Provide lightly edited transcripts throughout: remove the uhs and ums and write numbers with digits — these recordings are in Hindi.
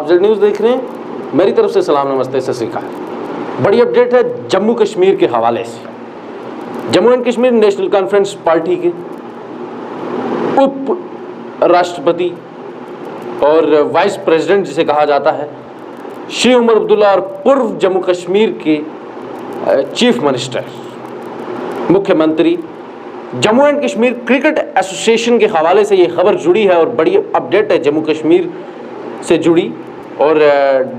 आप जेड न्यूज़ देख रहे हैं। मेरी तरफ से सलाम, नमस्ते, सत श्री अकाल। बड़ी अपडेट है जम्मू कश्मीर के हवाले से। Jammu and Kashmir national conference party के उप राष्ट्रपति और वाइस प्रेसिडेंट जिसे कहा जाता है, श्री उमर अब्दुल्ला, और पूर्व जम्मू कश्मीर के चीफ मिनिस्टर, मुख्यमंत्री, Jammu and Kashmir cricket association के हवाले से ये खबर जुड़ी है और बड़ी अपडेट है जम्मू कश्मीर से जुड़ी और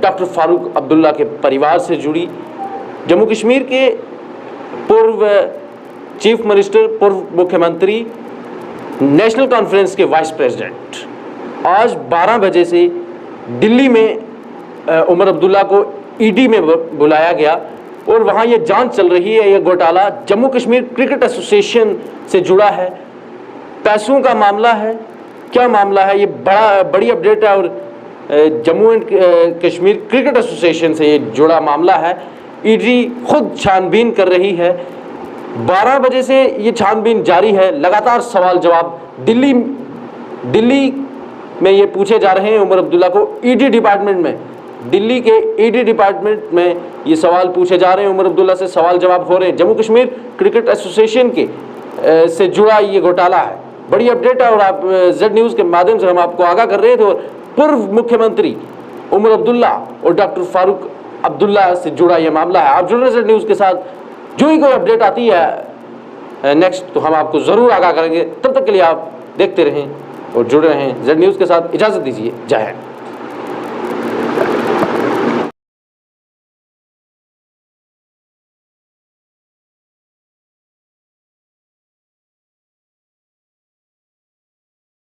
डॉक्टर फारूक अब्दुल्ला के परिवार से जुड़ी। जम्मू कश्मीर के पूर्व चीफ मिनिस्टर, पूर्व मुख्यमंत्री, नेशनल कॉन्फ्रेंस के वाइस प्रेसिडेंट, आज 12 बजे से दिल्ली में उमर अब्दुल्ला को ईडी में बुलाया गया और वहाँ ये जांच चल रही है। ये घोटाला जम्मू कश्मीर क्रिकेट एसोसिएशन से जुड़ा है, पैसों का मामला है, क्या मामला है, ये बड़ी अपडेट है और Jammu and Kashmir cricket association से ये जुड़ा मामला है। ईडी खुद छानबीन कर रही है। 12 बजे से ये छानबीन जारी है। लगातार सवाल जवाब दिल्ली में ये पूछे जा रहे हैं उमर अब्दुल्ला को। ईडी डिपार्टमेंट में, दिल्ली के ईडी डिपार्टमेंट में ये सवाल पूछे जा रहे हैं, उमर अब्दुल्ला से सवाल जवाब हो रहे हैं। जम्मू कश्मीर क्रिकेट एसोसिएशन के से जुड़ा ये घोटाला है। बड़ी अपडेट है और आप जेड न्यूज़ के माध्यम से हम आपको आगाह कर रहे हैं। तो पूर्व मुख्यमंत्री उमर अब्दुल्ला और डॉक्टर फारूक अब्दुल्ला से जुड़ा ये मामला है। आप जुड़ रहे हैं जेड न्यूज़ के साथ। जो ही कोई अपडेट आती है नेक्स्ट तो हम आपको ज़रूर आगाह करेंगे। तब तक के लिए आप देखते रहें और जुड़े रहें जेड न्यूज़ के साथ। इजाज़त दीजिए। जय हिंद।